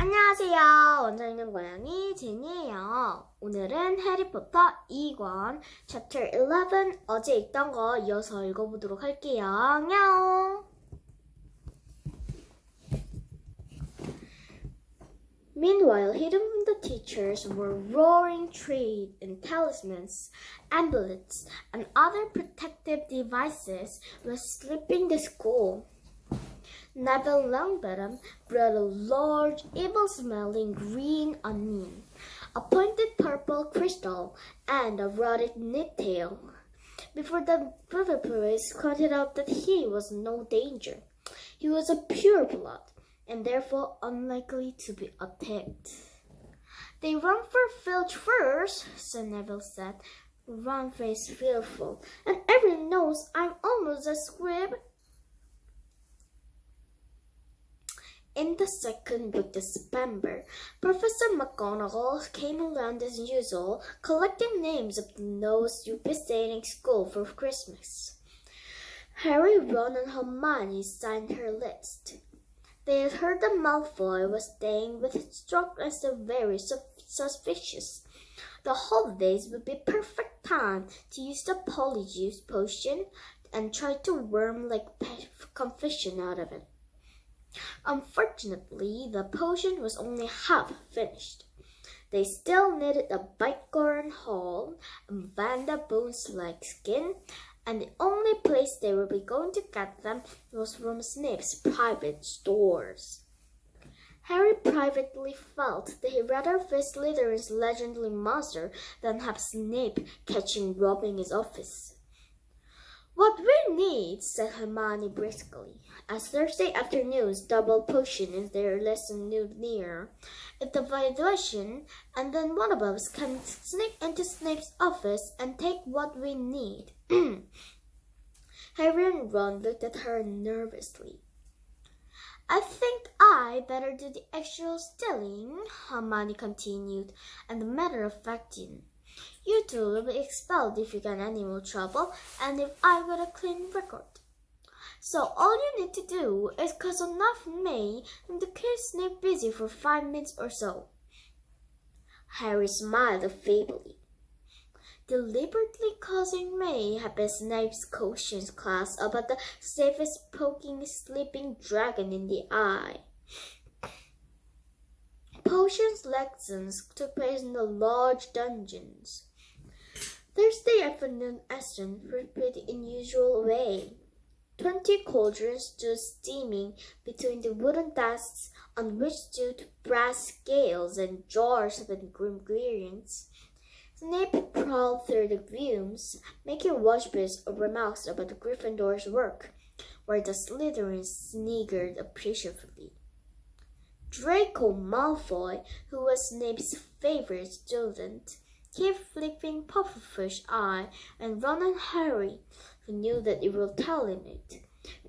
안녕하세요. 원장 있는 고양이 제니예요. 오늘은 해리포터 2권 챕터 11 어제 읽던 거 이어서 읽어보도록 할게요. 냐옹. Meanwhile, hidden from the teachers were roaring trade and talismans, amulets, and other protective devices was slipping the school. Neville Longbottom brought a large, evil-smelling green onion, a pointed purple crystal, and a rotted knit-tail. Before the river boys pointed out that he was no danger. He was a pure-blood, and therefore unlikely to be attacked. "They run for Filch first," Sir Neville said. "Run face fearful, and everyone knows I'm almost a squib." In the second week of September, Professor McGonagall came around as usual, collecting names of those who would be staying in school for Christmas. Harry, Ron, and Hermione signed her list. They had heard that Malfoy was staying, which struck as very suspicious. The holidays would be perfect time to use the polyjuice potion and try to worm confession out of it. Unfortunately, the potion was only half finished. They still needed a bicorn hull, a Vanda bones-like skin, and the only place they would be going to get them was from Snape's private stores. Harry privately felt that he'd rather face Slytherin's legendary monster than have Snape robbing his office. "What we need," said Hermione briskly, as Thursday afternoon's double potion is their lesson near, "is the diversion, and then one of us can sneak into Snape's office and take what we need." Harry and Ron looked at her nervously. "I think I better do the actual stealing," Hermione continued, "and the matter of fact, you two will be expelled if you get any more trouble, and if I got a clean record. So all you need to do is cause enough May and to keep Snape busy for 5 minutes or so." Harry smiled feebly. Deliberately causing May had been Snape's conscience class about the safest poking a sleeping dragon in the eye. Potions lessons took place in the large dungeons. Thursday afternoon Aston prepared in the usual way. 20 cauldrons stood steaming between the wooden desks on which stood brass scales and jars of ingredients. Snape crawled through the rooms, making watchbirds or remarks about the Gryffindor's work, where the Slytherins sniggered appreciatively. Draco Malfoy, who was Snape's favorite student, kept flipping Pufferfish's eye, and Ron and Harry, who knew that it would tell him it,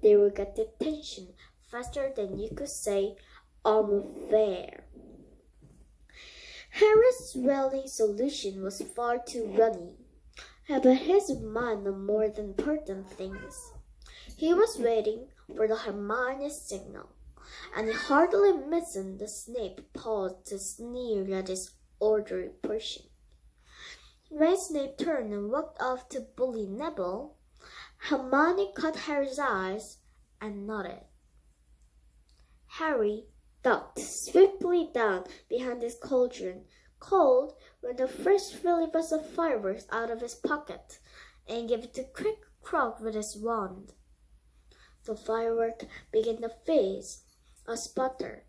they would get detention faster than you could say, there. Harry's swelling solution was far too runny, but his mind on more than important things. He was waiting for the Hermione signal, and he hardly missed the Snape paused to sneer at his orderly portion. When Snape turned and walked off to bully Neville, Hermione caught Harry's eyes and nodded. Harry ducked swiftly down behind his cauldron, called when the first filibuster of fireworks out of his pocket, and gave it a quick crack with his wand. The firework began to fizz, a sputter.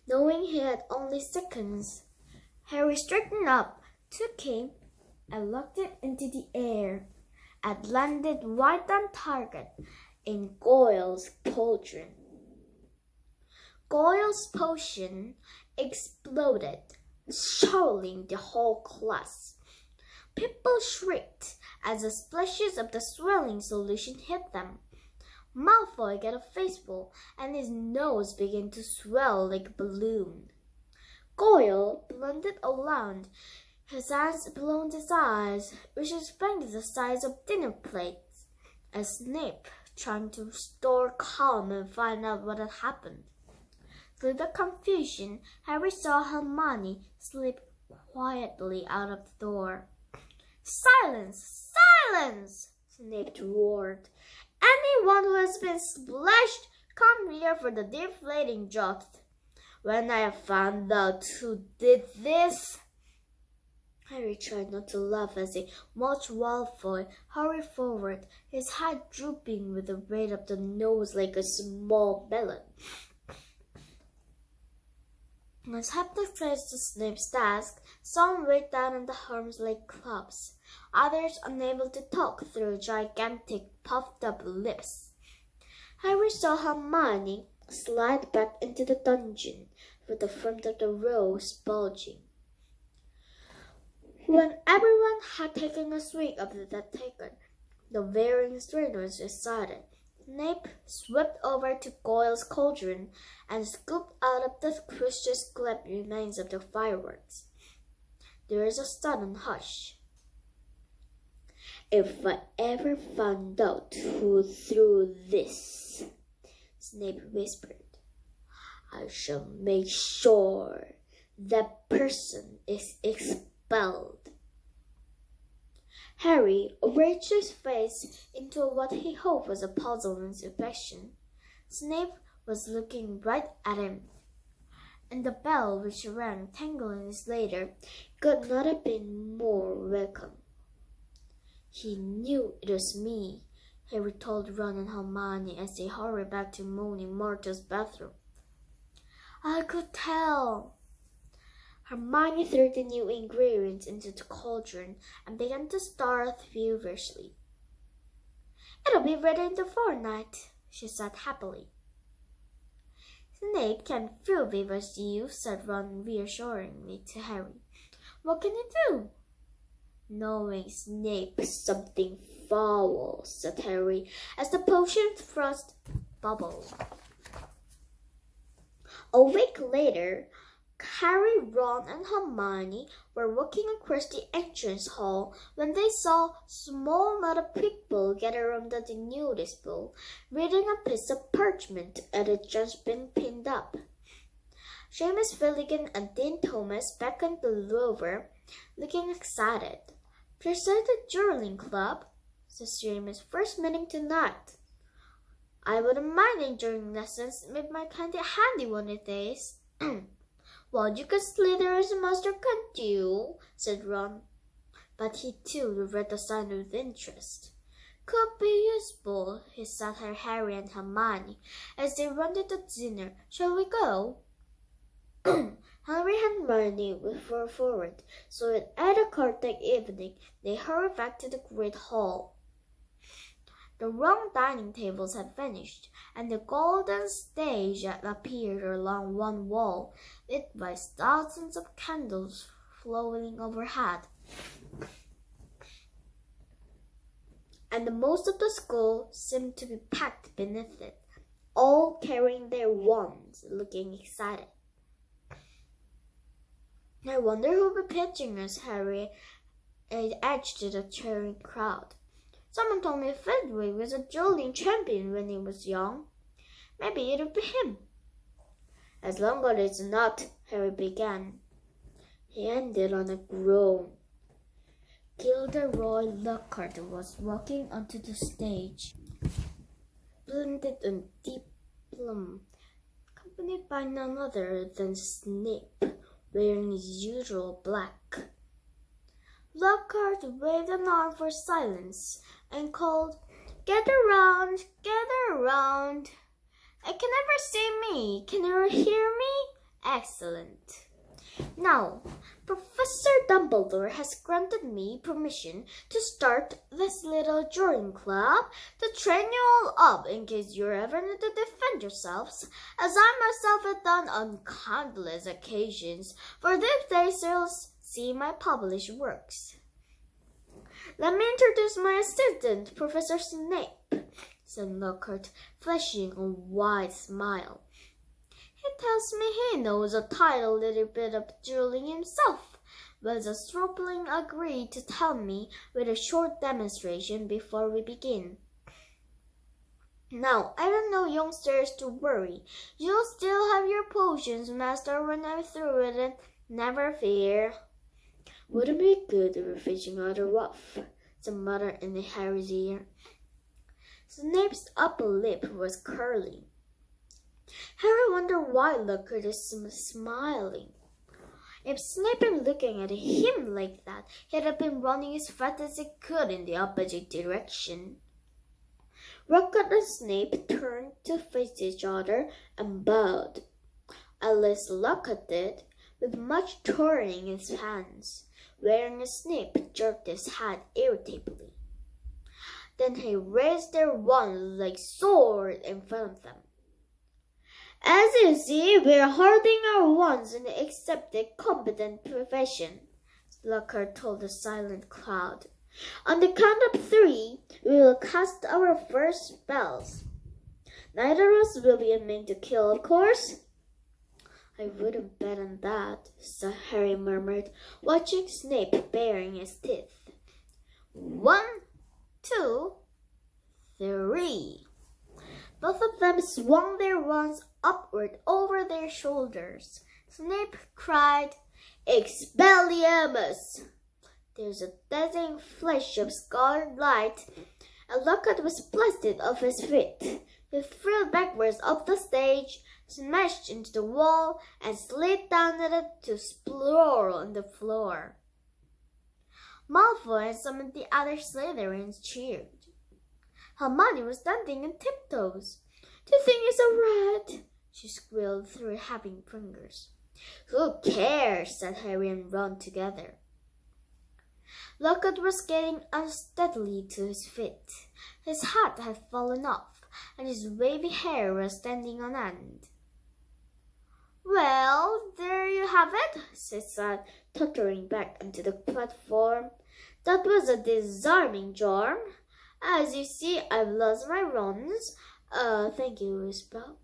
Knowing he had only seconds, Harry straightened up, took aim, and locked it into the air, and landed right on target in Goyle's cauldron. Goyle's potion exploded, startling the whole class. People shrieked as the splashes of the swelling solution hit them. Malfoy got a faceful, and his nose began to swell like a balloon. Goyle blundered around, his hands below his eyes, which expanded the size of dinner plates, as Snape trying to restore calm and find out what had happened. Through the confusion, Harry saw Hermione slip quietly out of the door. "Silence! Silence!" Snape roared. "Anyone who has been splashed, come here for the deflating draught. When I have found out who did this..." Harry tried not to laugh as he watched Malfoy hurry forward, his head drooping with the weight of the nose like a small melon. As Hector faced to Snape's desk, some weighed down on the arms like clubs, others unable to talk through gigantic puffed-up lips. Harry saw Hermione slide back into the dungeon, with the front of the rose bulging. When everyone had taken a swig of the taken, the varying strainers decided. Snape swept over to Goyle's cauldron and scooped out of the precious glib remains of the fireworks. There was a sudden hush. "If I ever found out who threw this," Snape whispered, "I shall make sure that person is expelled." Harry arranged his face into what he hoped was a puzzled expression. Snape was looking right at him, and the bell which rang 10 minutes later could not have been more welcome. "He knew it was me," Harry told Ron and Hermione as they hurried back to Moaning Martha's bathroom. "I could tell." Hermione threw the new ingredients into the cauldron and began to stir feverishly. "It'll be ready in a fortnight," she said happily. "Snape can't prove it was you," said Ron reassuringly to Harry. "What can you do?" "Knowing Snape is something foul," said Harry as the potion thrust bubbled. A week later, Harry, Ron, and Hermione were walking across the entrance hall when they saw small knot of people gather around the notice board, reading a piece of parchment that had just been pinned up. Seamus Finnegan and Dean Thomas beckoned the rover, looking excited. "Present the Journaling Club," said Seamus. "First meeting tonight. I wouldn't mind enjoying lessons with my handy one of these." "Well, you could slither as a master, can't you?" said Ron. But he too read the sign with interest. "Could be useful," he said to Harry and Hermione as they rounded the dinner. "Shall we go?" Harry and Hermione were forward, so at 8 o'clock that evening they hurried back to the great hall. The round dining tables had vanished, and the golden stage had appeared along one wall, lit by thousands of candles floating overhead. And the most of the school seemed to be packed beneath it, all carrying their wands, looking excited. "I wonder who'll be pitching us," Harry edged to the cheering crowd. "Someone told me Fenwick was a dueling champion when he was young. Maybe it'll be him." "As long as it's not," Harry began. He ended on a groan. Gilderoy Lockhart was walking onto the stage, blended in deep plum, accompanied by none other than Snape, wearing his usual black. Lockhart waved an arm for silence and called, "Gather round, gather round. I can never see me. Can you hear me? Excellent. Now, Professor Dumbledore has granted me permission to start this little drawing club to train you all up in case you ever need to defend yourselves, as I myself have done on countless occasions, for these days you'll see my published works. Let me introduce my assistant, Professor Snape," said Lockhart, flashing a wide smile. "He tells me he knows a tiny little bit of dueling himself, but the stripling agreed to tell me with a short demonstration before we begin." Now, I don't know youngsters to worry. You'll still have your potions, Master, when I'm through with it. Never fear. Wouldn't be good if we're fishing out a rough, said Mother in Harry's ear. Snape's upper lip was curling. Harry wondered why Lockhart is smiling. If Snape had been looking at him like that, he'd have been running as fast as he could in the opposite direction. Lockhart and Snape turned to face each other and bowed. At least Lockhart did, with much twirling in his hands, wherein Snape jerked his head irritably. Then he raised their wands like swords in front of them. As you see, we're holding our wands in the accepted competent profession, Lockhart told the silent crowd. On the count of 3, we will cast our first spells. Neither of us will be immune to kill, of course. I wouldn't bet on that, Harry murmured, watching Snape baring his teeth. 1, 2, 3. Both of them swung their wands upward over their shoulders. Snape cried, Expelliarmus! There was a dazzling flash of scarlet light, and Lockhart was blasted off his feet. He flew backwards up the stage, smashed into the wall, and slid down at it to sprawl on the floor. Malfoy and some of the other Slytherins cheered. Hermione was standing on tiptoes. "The thing is a rat," she squealed through her happy fingers. "Who cares?" said Harry and Ron together. Lockhart was getting unsteadily to his feet. His hat had fallen off, and his wavy hair was standing on end. "Well, there you have it," she said, tottering back onto the platform. "That was a disarming charm. As you see, I've lost my runs. Thank you, Isabel."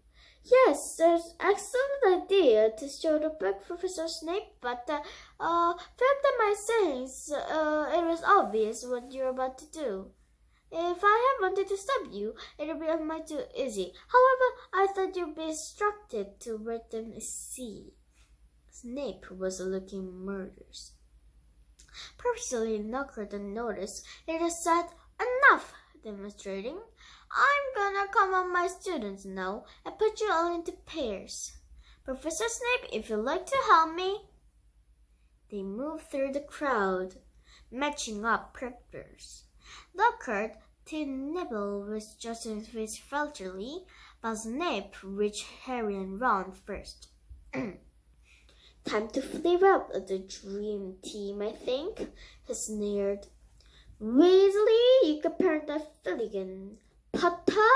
"Yes, it's an excellent idea to show the book, Professor Snape, but felt my sayings, it was obvious what you're about to do. If I had wanted to stop you, it would be almost too easy. However, I thought you'd be instructed to let them see." Snape was looking murderous. Purposely, Lockhart didn't notice. He just said, "Enough demonstrating. I'm gonna come on my students now and put you all into pairs. Professor Snape, if you'd like to help me." They moved through the crowd, matching up pictures. Lockhart to nibble with Justin's face falterly, but Snape reached Harry and Ron first. "Time to flip out of the dream team, I think," he sneered. "Weasley, you can parent that Filligan. Potter?"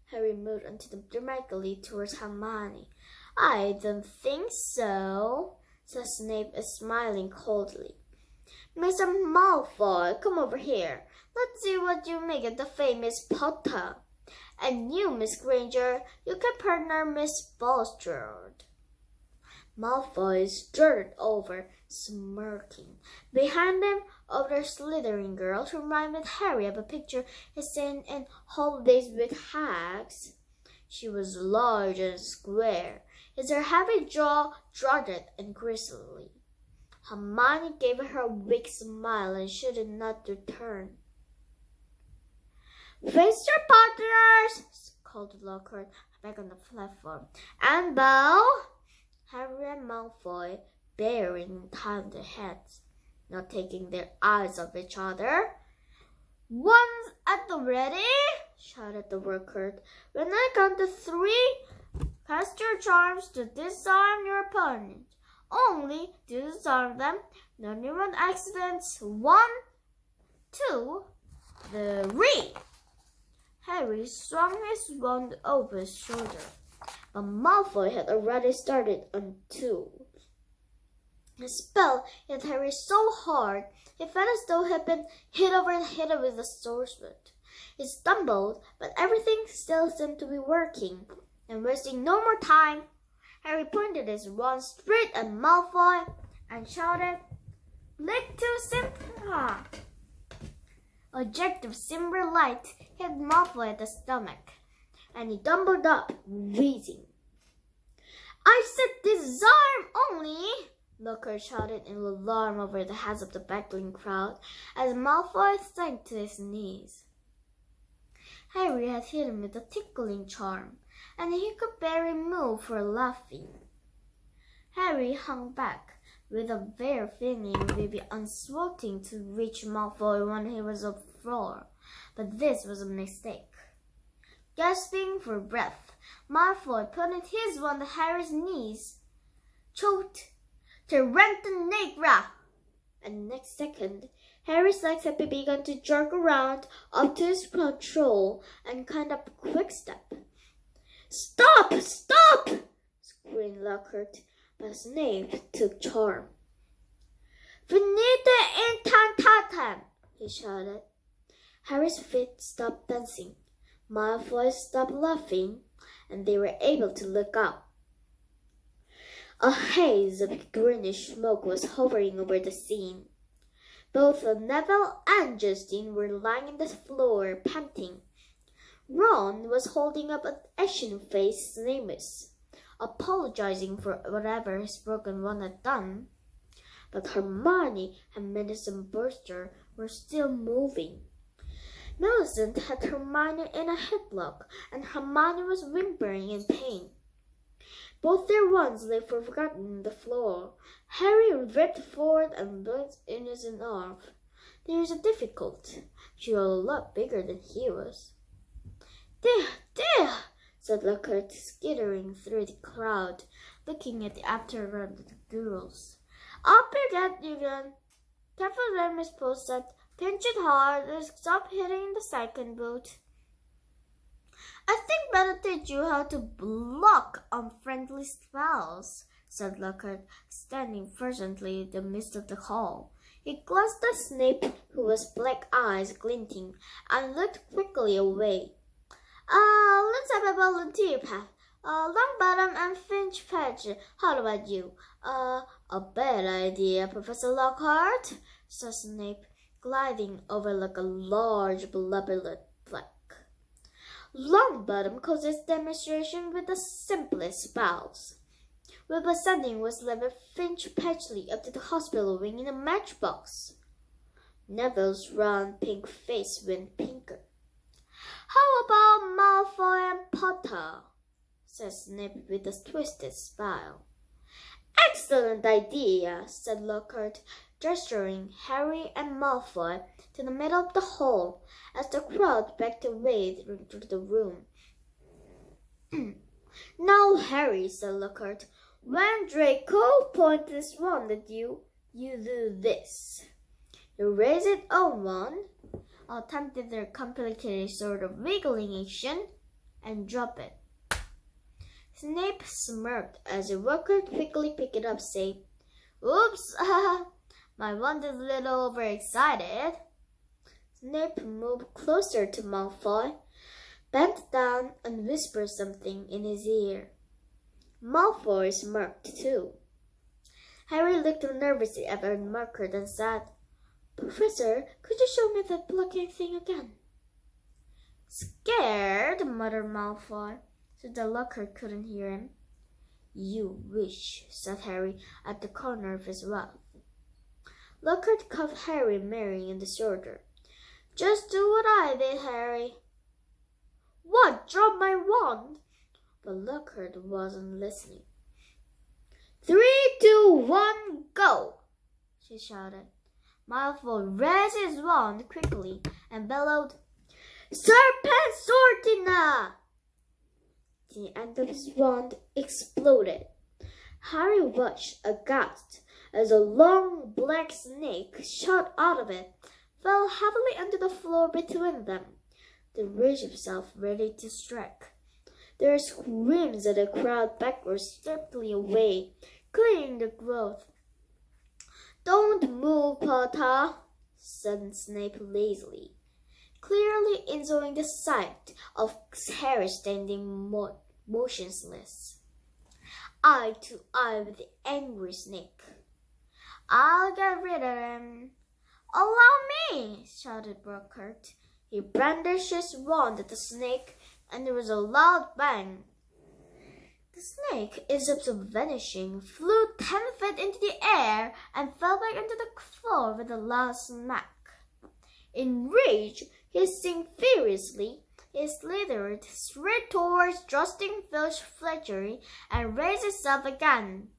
Harry moved dramatically towards Hermione. "I don't think so," said Snape, smiling coldly. "Mr. Malfoy, come over here. Let's see what you make of the famous Potter. And you, Miss Granger, you can partner Miss Bulstrode." Malfoy strutted over, smirking. Behind him, other Slytherin girls reminded Harry of a picture he'd seen in Holidays with Hags. She was large and square, as her heavy jaw drooped and gristly. Hermione gave her a weak smile and shouldn't not return. "Face your partners!" called Lockhart back on the platform. "And bow!" Harry and Malfoy, bearing down their heads, not taking their eyes off each other. "One's at the ready!" shouted the Lockhart. "When I count to 3, cast your charms to disarm your opponent. Only to disarm them. No human accidents. 1, 2, 3. Harry swung his wand over his shoulder, but Malfoy had already started on 2. The spell hit Harry so hard, he felt as though he had been hit over the head with a sword. He stumbled, but everything still seemed to be working, and wasting no more time, Harry pointed his wand straight at Malfoy and shouted, "Lectusempra!" A jet of silver light hit Malfoy at the stomach, and he tumbled up, wheezing. "I said disarm only!" Lockhart shouted in alarm over the heads of the battling crowd as Malfoy sank to his knees. Harry had hit him with a tickling charm, and he could barely move for laughing. Harry hung back, with a bare feeling it would be unsporting to reach Malfoy when he was on the floor, but this was a mistake. Gasping for breath, Malfoy put his one to Harry's knees, choked, "Tyrannosaurus!" And the next second, Harry's legs had begun to jerk around up to his control and kind of quick step. "Stop! Stop!" screamed Lockhart, but Snape took charm. "Finite incantatem!" he shouted. Harry's feet stopped dancing, Malfoy stopped laughing, and they were able to look up. A haze of greenish smoke was hovering over the scene. Both Neville and Justine were lying on the floor, panting. Ron was holding up an ashen-faced Seamus, apologizing for whatever his broken one had done. But Hermione and Millicent Brewster were still moving. Millicent had Hermione in a headlock, and Hermione was whimpering in pain. Both their wands lay forgotten on the floor. Harry ripped forward and blinked in his arms. There was a difficult. She was a lot bigger than he was. There, said Lockhart, skittering through the crowd, looking at the after-run girls. "I'll pick at you again. Careful there, Miss Post. Pinch it hard and stop hitting the second boot. I think better teach you how to block unfriendly spells," said Lockhart, standing presently in the midst of the hall. He glanced at Snape, who was black eyes glinting, and looked quickly away. Let's have a volunteer path. Longbottom and Finch-Patch. How about you?" A bad idea, Professor Lockhart," said Snape, gliding over like a large benevolent fleck. Longbottom causes demonstration with the simplest spells. Wilbur Sanding was led by Finch-Patchley up to the hospital wing in a matchbox. Neville's round pink face went pinker. "How about Malfoy and Potter?" said Snape with a twisted smile. "Excellent idea," said Lockhart, gesturing Harry and Malfoy to the middle of the hall as the crowd backed away into the room. "Now, Harry," said Lockhart, "when Draco points his wand at you, you do this. You raise it on one, attempted their complicated sort of wiggling action, and drop it." Snape smirked as Lockhart quickly picked it up, saying, "Oops, my wand is a little overexcited." Snape moved closer to Malfoy, bent down, and whispered something in his ear. Malfoy smirked too. Harry looked nervously at Lockhart and said, "Professor, could you show me that blocking thing again?" "Scared?" muttered Malfoy, so that Lockhart couldn't hear him. "You wish," said Harry at the corner of his mouth. Lockhart cuffed Harry merrily in the shoulder. "Just do what I did, Harry." "What? Drop my wand?" But Lockhart wasn't listening. 3, 2, 1, go!" she shouted. Malfoy raised his wand quickly and bellowed, "Serpent Sortina!" The end of his wand exploded. Harry watched aghast as a long black snake shot out of it, fell heavily onto the floor between them, then raised himself ready to strike. There were screams as the crowd backwards swiftly away, clearing the growth. "Don't move, Potter," said Snape lazily, clearly enjoying the sight of Harry standing motionless, eye to eye with the angry snake. "I'll get rid of him. Allow me, shouted Brookhart. He brandished his wand at the snake, and there was a loud bang. The snake, instead of vanishing, flew 10 feet into the air and fell back into the floor with a loud smack. Enraged, hissing furiously, he slithered straight towards Justin Filch's Fletchery and raised itself again.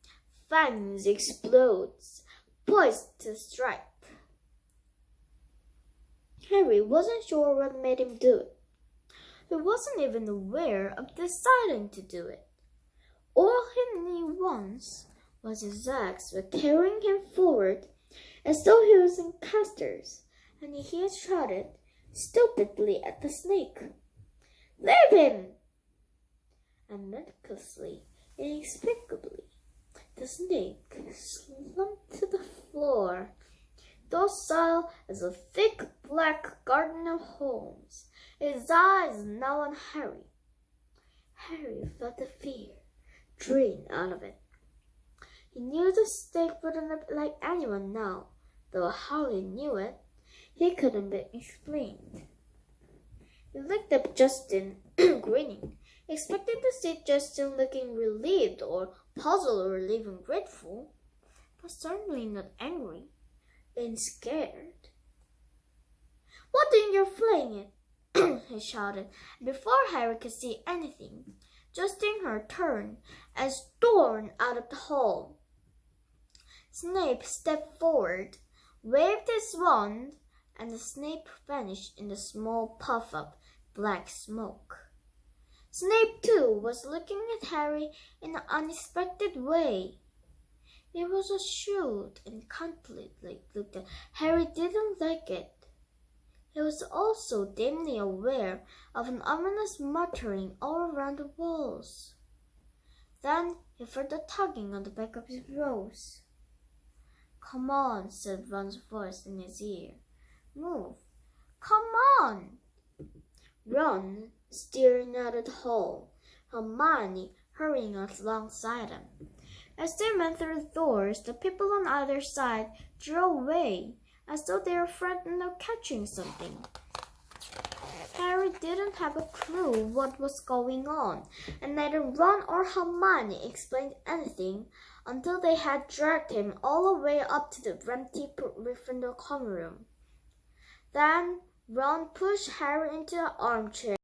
Fangs explodes, poised to strike. Harry wasn't sure what made him do it. He wasn't even aware of deciding to do it. All he knew once was his legs were carrying him forward as though he was in casters, and he had shouted stupidly at the snake. Leave him! And miraculously, inexplicably, the snake slumped to the floor, docile as a thick black garden of homes, his eyes now on Harry. Harry felt the fear drain out of it. He knew the snake wouldn't look like anyone now, though how he knew it, he couldn't be explained. He looked up Justin, grinning, expecting to see Justin looking relieved or puzzled or even grateful, but certainly not angry and scared. What in your flaying it? He shouted. Before Harry could see anything, Justin her turn and stormed out of the hall. Snape stepped forward, waved his wand, and the snake vanished in the small puff of black smoke. Snape, too, was looking at Harry in an unexpected way. It was a shrewd and confident look that Harry didn't like it. He was also dimly aware of an ominous muttering all around the walls. Then he heard the tugging on the back of his rose. Come on, said Ron's voice in his ear. Move. Come on. Ron, steering out of the hall, Hermione hurrying alongside him. As they went through the doors, the people on either side drew away, as though they were frightened of catching something. Harry didn't have a clue what was going on, and neither Ron or Hermione explained anything until they had dragged him all the way up to the empty Gryffindor common room. Then Ron pushed Harry into an armchair